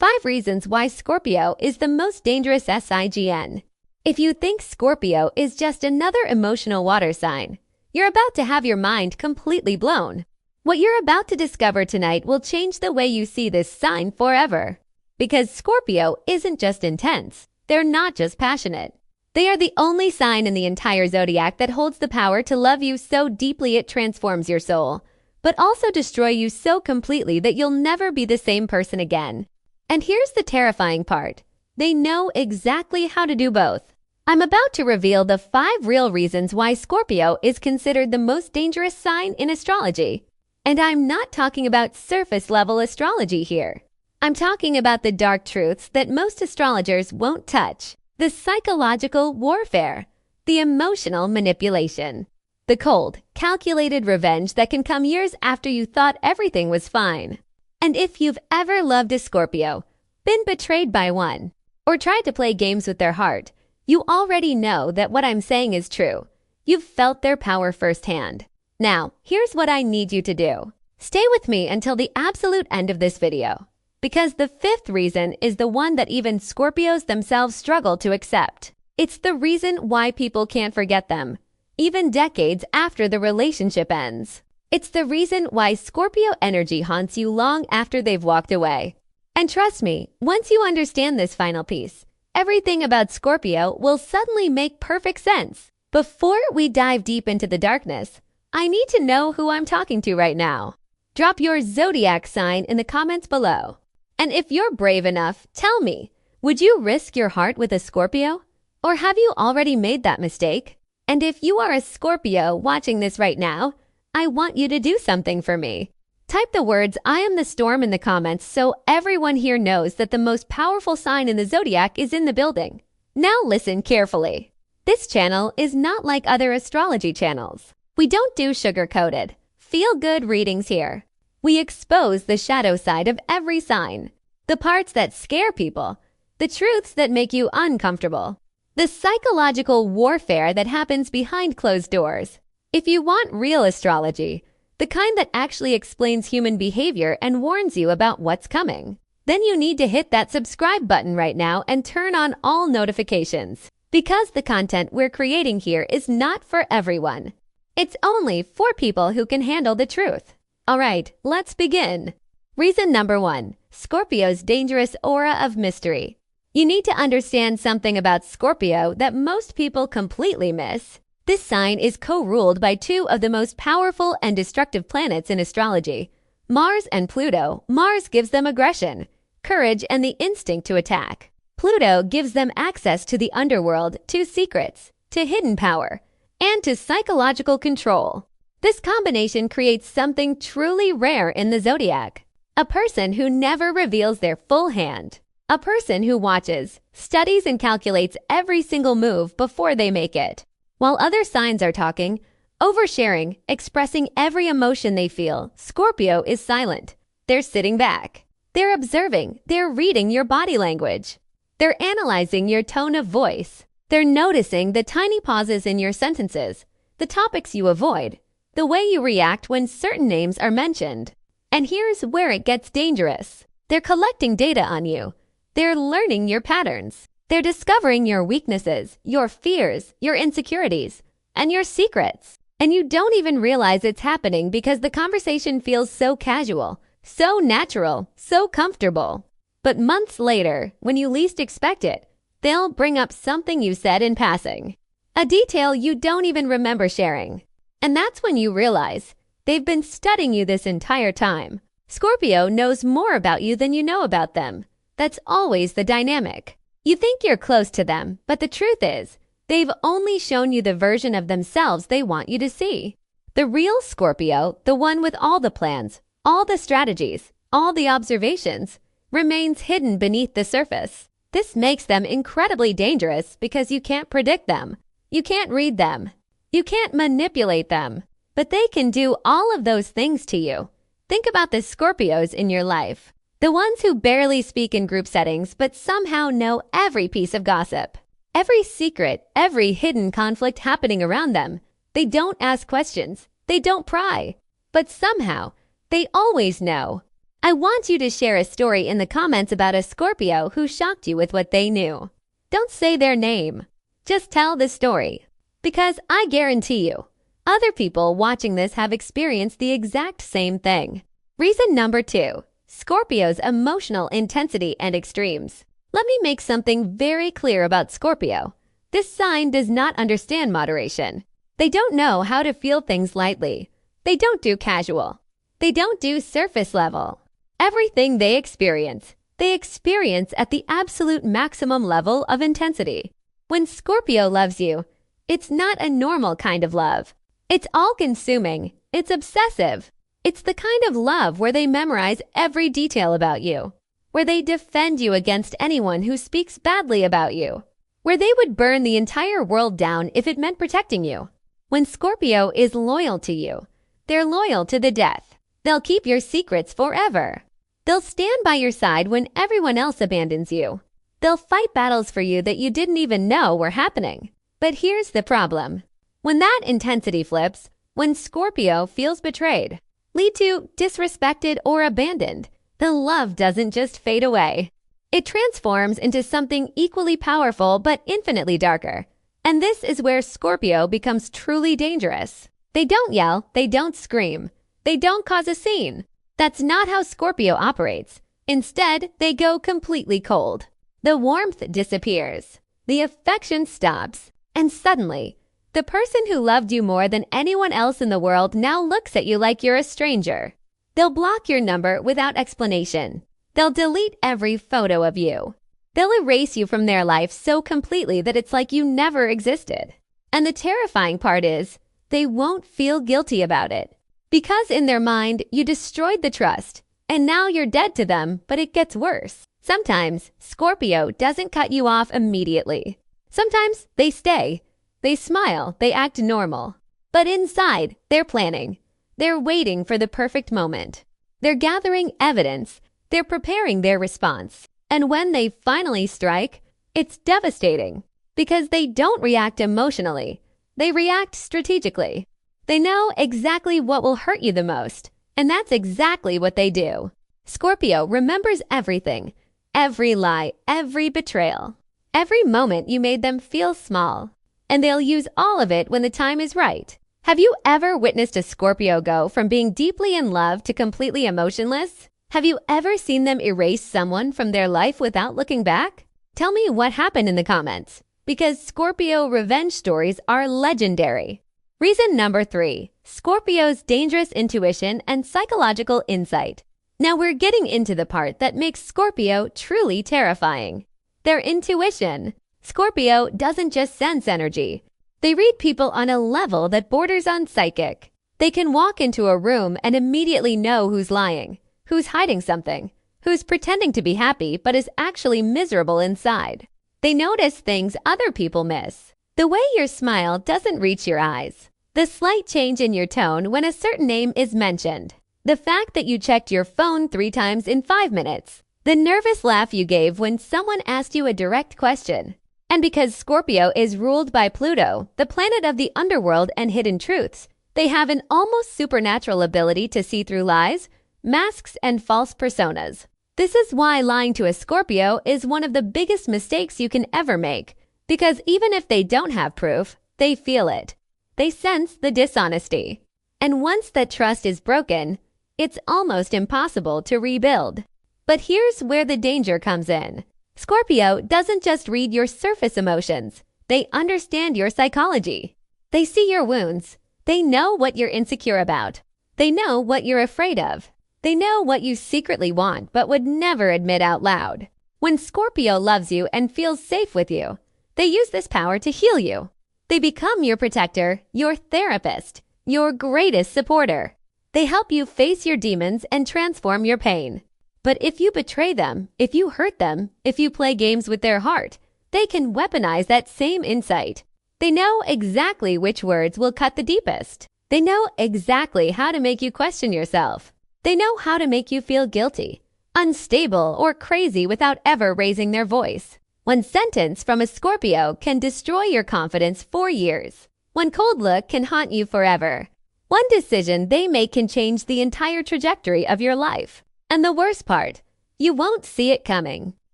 5 reasons why Scorpio is the most dangerous sign. If you think Scorpio is just another emotional water sign, you're about to have your mind completely blown. What you're about to discover tonight will change the way you see this sign forever. Because Scorpio isn't just intense, they're not just passionate. They are the only sign in the entire zodiac that holds the power to love you so deeply it transforms your soul, but also destroy you so completely that you'll never be the same person again. And here's the terrifying part. They know exactly how to do both. I'm about to reveal the 5 real reasons why Scorpio is considered the most dangerous sign in astrology. And I'm not talking about surface-level astrology here. I'm talking about the dark truths that most astrologers won't touch. The psychological warfare, the emotional manipulation, the cold, calculated revenge that can come years after you thought everything was fine. And if you've ever loved a Scorpio, been betrayed by one, or tried to play games with their heart, you already know that what I'm saying is true. You've felt their power firsthand. Now, here's what I need you to do. Stay with me until the absolute end of this video, because the 5th reason is the one that even Scorpios themselves struggle to accept. It's the reason why people can't forget them, even decades after the relationship ends. It's the reason why Scorpio energy haunts you long after they've walked away. And trust me, once you understand this final piece, everything about Scorpio will suddenly make perfect sense. Before we dive deep into the darkness, I need to know who I'm talking to right now. Drop your zodiac sign in the comments below. And if you're brave enough, tell me, would you risk your heart with a Scorpio? Or have you already made that mistake? And if you are a Scorpio watching this right now, I want you to do something for me. Type the words "I am the storm" in the comments so everyone here knows that the most powerful sign in the zodiac is in the building. Now listen carefully. This channel is not like other astrology channels. We don't do sugar-coated, feel-good readings here. We expose the shadow side of every sign, the parts that scare people, the truths that make you uncomfortable, the psychological warfare that happens behind closed doors. If you want real astrology, the kind that actually explains human behavior and warns you about what's coming, then you need to hit that subscribe button right now and turn on all notifications, because the content we're creating here is not for everyone. It's only for people who can handle the truth. All right, let's begin. Reason number 1, Scorpio's dangerous aura of mystery. You need to understand something about Scorpio that most people completely miss. This sign is co-ruled by 2 of the most powerful and destructive planets in astrology, Mars and Pluto. Mars gives them aggression, courage, and the instinct to attack. Pluto gives them access to the underworld, to secrets, to hidden power, and to psychological control. This combination creates something truly rare in the zodiac. A person who never reveals their full hand. A person who watches, studies, and calculates every single move before they make it. While other signs are talking, oversharing, expressing every emotion they feel, Scorpio is silent. They're sitting back. They're observing. They're reading your body language. They're analyzing your tone of voice. They're noticing the tiny pauses in your sentences, the topics you avoid, the way you react when certain names are mentioned. And here's where it gets dangerous. They're collecting data on you. They're learning your patterns. They're discovering your weaknesses, your fears, your insecurities, and your secrets. And you don't even realize it's happening because the conversation feels so casual, so natural, so comfortable. But months later, when you least expect it, they'll bring up something you said in passing, a detail you don't even remember sharing. And that's when you realize they've been studying you this entire time. Scorpio knows more about you than you know about them. That's always the dynamic. You think you're close to them, but the truth is, they've only shown you the version of themselves they want you to see. The real Scorpio, the one with all the plans, all the strategies, all the observations, remains hidden beneath the surface. This makes them incredibly dangerous because you can't predict them. You can't read them. You can't manipulate them. But they can do all of those things to you. Think about the Scorpios in your life. The ones who barely speak in group settings but somehow know every piece of gossip, every secret, every hidden conflict happening around them. They don't ask questions. They don't pry. But somehow, they always know. I want you to share a story in the comments about a Scorpio who shocked you with what they knew. Don't say their name. Just tell the story. Because I guarantee you, other people watching this have experienced the exact same thing. Reason number 2, Scorpio's emotional intensity and extremes. Let me make something very clear about Scorpio. This sign does not understand moderation. They don't know how to feel things lightly. They don't do casual. They don't do surface level. Everything they experience at the absolute maximum level of intensity. When Scorpio loves you, it's not a normal kind of love. It's all-consuming. It's obsessive. It's the kind of love where they memorize every detail about you, where they defend you against anyone who speaks badly about you, where they would burn the entire world down if it meant protecting you. When Scorpio is loyal to you, they're loyal to the death. They'll keep your secrets forever. They'll stand by your side when everyone else abandons you. They'll fight battles for you that you didn't even know were happening. But here's the problem. When that intensity flips, when Scorpio feels betrayed, lead to disrespected or abandoned, the love doesn't just fade away. It transforms into something equally powerful but infinitely darker. And this is where Scorpio becomes truly dangerous. They don't yell, they don't scream, they don't cause a scene. That's not how Scorpio operates. Instead, they go completely cold. The warmth disappears. The affection stops. And suddenly, the person who loved you more than anyone else in the world now looks at you like you're a stranger. They'll block your number without explanation. They'll delete every photo of you. They'll erase you from their life so completely that it's like you never existed. And the terrifying part is, they won't feel guilty about it. Because in their mind, you destroyed the trust, and now you're dead to them, but it gets worse. Sometimes, Scorpio doesn't cut you off immediately. Sometimes they stay. They smile, they act normal. But inside, they're planning. They're waiting for the perfect moment. They're gathering evidence. They're preparing their response. And when they finally strike, it's devastating. Because they don't react emotionally. They react strategically. They know exactly what will hurt you the most, and that's exactly what they do. Scorpio remembers everything, every lie, every betrayal, every moment you made them feel small, and they'll use all of it when the time is right. Have you ever witnessed a Scorpio go from being deeply in love to completely emotionless? Have you ever seen them erase someone from their life without looking back? Tell me what happened in the comments, because Scorpio revenge stories are legendary. Reason number 3, Scorpio's dangerous intuition and psychological insight. Now we're getting into the part that makes Scorpio truly terrifying. Their intuition. Scorpio doesn't just sense energy. They read people on a level that borders on psychic. They can walk into a room and immediately know who's lying, who's hiding something, who's pretending to be happy but is actually miserable inside. They notice things other people miss. The way your smile doesn't reach your eyes. The slight change in your tone when a certain name is mentioned. The fact that you checked your phone 3 times in 5 minutes. The nervous laugh you gave when someone asked you a direct question. And because Scorpio is ruled by Pluto, the planet of the underworld and hidden truths, they have an almost supernatural ability to see through lies, masks, and false personas. This is why lying to a Scorpio is one of the biggest mistakes you can ever make. Because even if they don't have proof, they feel it. They sense the dishonesty. And once that trust is broken, it's almost impossible to rebuild. But here's where the danger comes in. Scorpio doesn't just read your surface emotions. They understand your psychology. They see your wounds. They know what you're insecure about. They know what you're afraid of. They know what you secretly want but would never admit out loud. When Scorpio loves you and feels safe with you, they use this power to heal you. They become your protector, your therapist, your greatest supporter. They help you face your demons and transform your pain. But if you betray them, if you hurt them, if you play games with their heart, they can weaponize that same insight. They know exactly which words will cut the deepest. They know exactly how to make you question yourself. They know how to make you feel guilty, unstable, or crazy without ever raising their voice. One sentence from a Scorpio can destroy your confidence for years. One cold look can haunt you forever. One decision they make can change the entire trajectory of your life. And the worst part, you won't see it coming.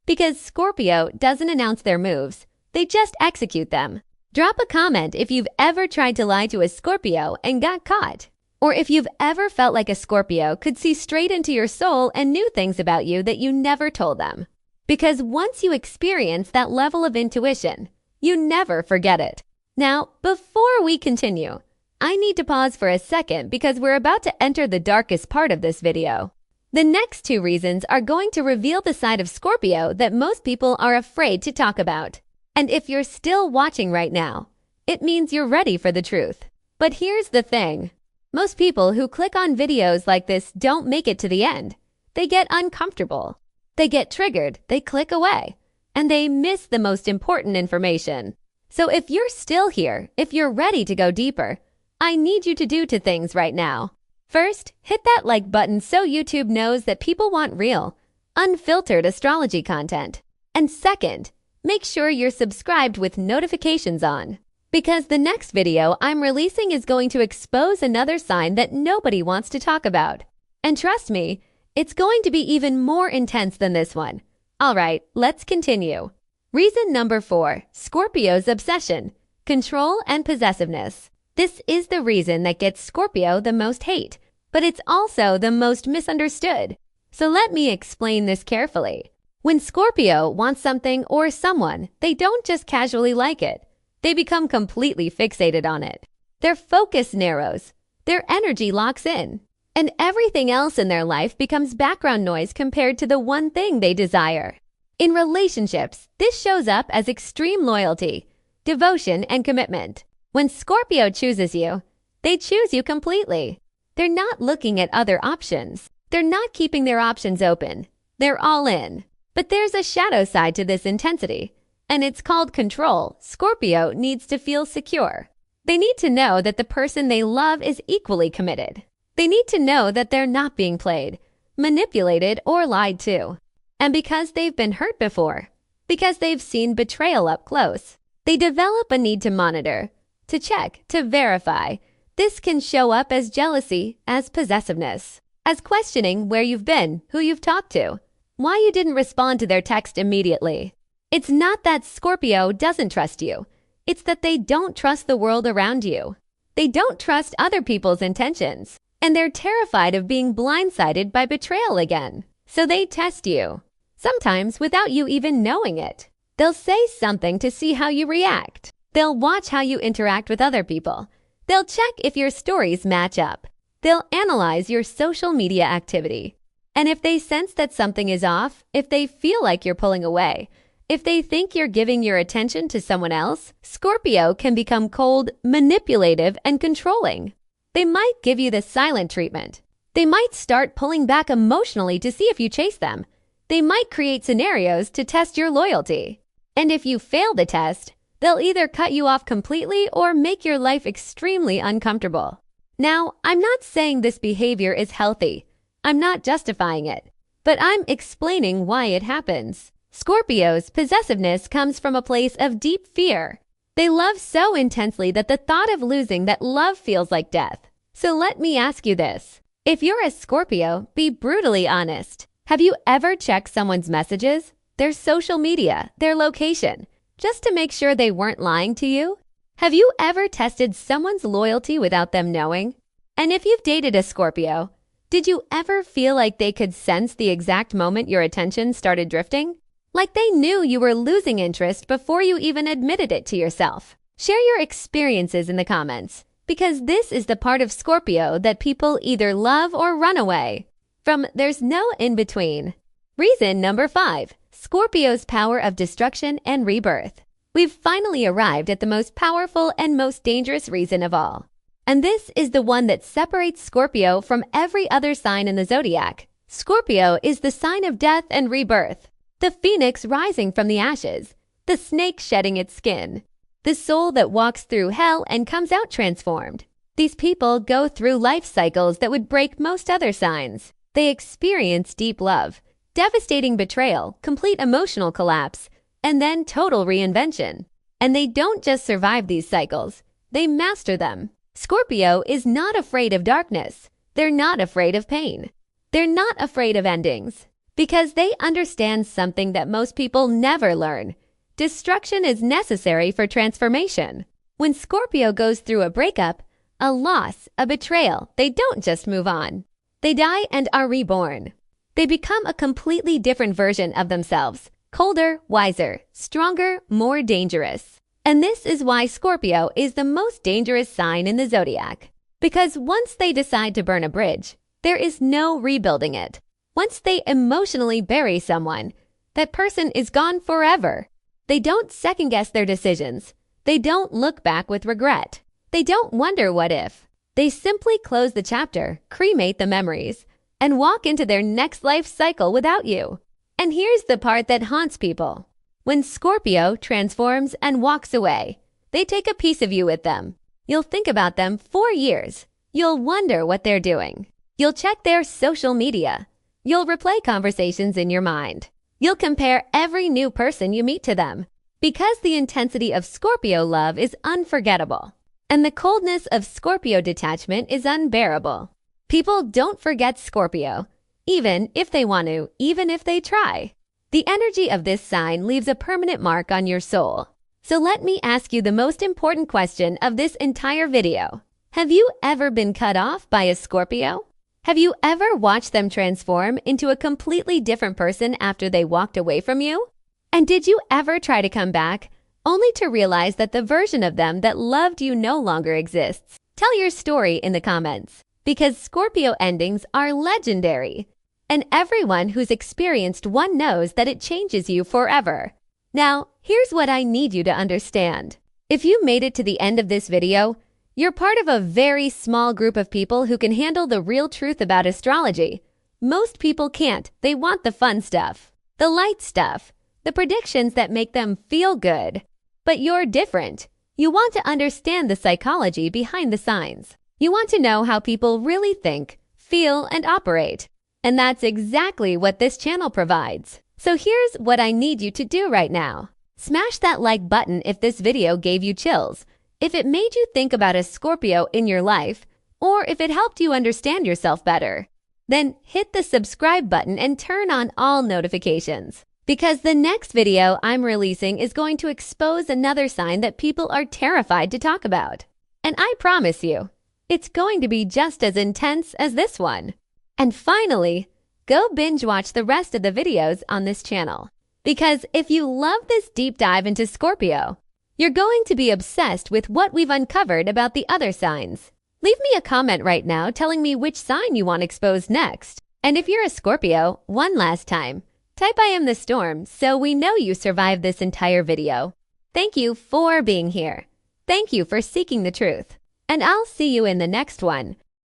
Because Scorpio doesn't announce their moves, they just execute them. Drop a comment if you've ever tried to lie to a Scorpio and got caught. Or if you've ever felt like a Scorpio could see straight into your soul and knew things about you that you never told them. Because once you experience that level of intuition, you never forget it. Now, before we continue, I need to pause for a second because we're about to enter the darkest part of this video. The next two reasons are going to reveal the side of Scorpio that most people are afraid to talk about. And if you're still watching right now, it means you're ready for the truth. But here's the thing. Most people who click on videos like this don't make it to the end. They get uncomfortable. They get triggered, they click away, and they miss the most important information. So if you're still here, if you're ready to go deeper, I need you to do two things right now. First, hit that like button so YouTube knows that people want real, unfiltered astrology content. And second, make sure you're subscribed with notifications on. Because the next video I'm releasing is going to expose another sign that nobody wants to talk about. And trust me, it's going to be even more intense than this one. All right, let's continue. Reason number 4, Scorpio's obsession, control and possessiveness. This is the reason that gets Scorpio the most hate, but it's also the most misunderstood. So let me explain this carefully. When Scorpio wants something or someone, they don't just casually like it. They become completely fixated on it. Their focus narrows, their energy locks in, and everything else in their life becomes background noise compared to the one thing they desire. In relationships, this shows up as extreme loyalty, devotion, and commitment. When Scorpio chooses you, they choose you completely. They're not looking at other options. They're not keeping their options open. They're all in. But there's a shadow side to this intensity, and it's called control. Scorpio needs to feel secure. They need to know that the person they love is equally committed. They need to know that they're not being played, manipulated, or lied to. And because they've been hurt before, because they've seen betrayal up close, they develop a need to monitor, to check, to verify. This can show up as jealousy, as possessiveness, as questioning where you've been, who you've talked to, why you didn't respond to their text immediately. It's not that Scorpio doesn't trust you. It's that they don't trust the world around you. They don't trust other people's intentions, and they're terrified of being blindsided by betrayal again. So they test you, sometimes without you even knowing it. They'll say something to see how you react. They'll watch how you interact with other people. They'll check if your stories match up. They'll analyze your social media activity. And if they sense that something is off, if they feel like you're pulling away, if they think you're giving your attention to someone else, Scorpio can become cold, manipulative, and controlling. They might give you the silent treatment. They might start pulling back emotionally to see if you chase them. They might create scenarios to test your loyalty. And if you fail the test, they'll either cut you off completely or make your life extremely uncomfortable. Now, I'm not saying this behavior is healthy. I'm not justifying it, but I'm explaining why it happens. Scorpio's possessiveness comes from a place of deep fear. They love so intensely that the thought of losing that love feels like death. So let me ask you this. If you're a Scorpio, be brutally honest. Have you ever checked someone's messages, their social media, their location, just to make sure they weren't lying to you? Have you ever tested someone's loyalty without them knowing? And if you've dated a Scorpio, did you ever feel like they could sense the exact moment your attention started drifting? Like they knew you were losing interest before you even admitted it to yourself? Share your experiences in the comments, because this is the part of Scorpio that people either love or run away from. There's no in-between. Reason number 5. Scorpio's power of destruction and rebirth. We've finally arrived at the most powerful and most dangerous reason of all. And this is the one that separates Scorpio from every other sign in the zodiac. Scorpio is the sign of death and rebirth, the phoenix rising from the ashes, the snake shedding its skin, the soul that walks through hell and comes out transformed. These people go through life cycles that would break most other signs. They experience deep love, devastating betrayal, complete emotional collapse, and then total reinvention. And they don't just survive these cycles, they master them. Scorpio is not afraid of darkness. They're not afraid of pain. They're not afraid of endings because they understand something that most people never learn. Destruction is necessary for transformation. When Scorpio goes through a breakup, a loss, a betrayal, they don't just move on. They die and are reborn. They become a completely different version of themselves, colder, wiser, stronger, more dangerous. And this is why Scorpio is the most dangerous sign in the zodiac. Because once they decide to burn a bridge, there is no rebuilding it. Once they emotionally bury someone, that person is gone forever. They don't second-guess their decisions. They don't look back with regret. They don't wonder what if. They simply close the chapter, cremate the memories, and walk into their next life cycle without you. And here's the part that haunts people. When Scorpio transforms and walks away, they take a piece of you with them. You'll think about them for years. You'll wonder what they're doing. You'll check their social media. You'll replay conversations in your mind. You'll compare every new person you meet to them. Because the intensity of Scorpio love is unforgettable. And the coldness of Scorpio detachment is unbearable. People don't forget Scorpio, even if they want to, even if they try. The energy of this sign leaves a permanent mark on your soul. So let me ask you the most important question of this entire video. Have you ever been cut off by a Scorpio? Have you ever watched them transform into a completely different person after they walked away from you? And did you ever try to come back, only to realize that the version of them that loved you no longer exists? Tell your story in the comments, because Scorpio endings are legendary. And everyone who's experienced one knows that it changes you forever. Now, here's what I need you to understand. If you made it to the end of this video, you're part of a very small group of people who can handle the real truth about astrology. Most people can't. They want the fun stuff, the light stuff, the predictions that make them feel good. But you're different. You want to understand the psychology behind the signs. You want to know how people really think, feel, and operate. And that's exactly what this channel provides. So here's what I need you to do right now. Smash that like button if this video gave you chills, if it made you think about a Scorpio in your life, or if it helped you understand yourself better. Then hit the subscribe button and turn on all notifications. Because the next video I'm releasing is going to expose another sign that people are terrified to talk about. And I promise you, it's going to be just as intense as this one. And finally, go binge watch the rest of the videos on this channel. Because if you love this deep dive into Scorpio, you're going to be obsessed with what we've uncovered about the other signs. Leave me a comment right now telling me which sign you want exposed next. And if you're a Scorpio, one last time, type I am the storm so we know you survived this entire video. Thank you for being here. Thank you for seeking the truth. And I'll see you in the next one,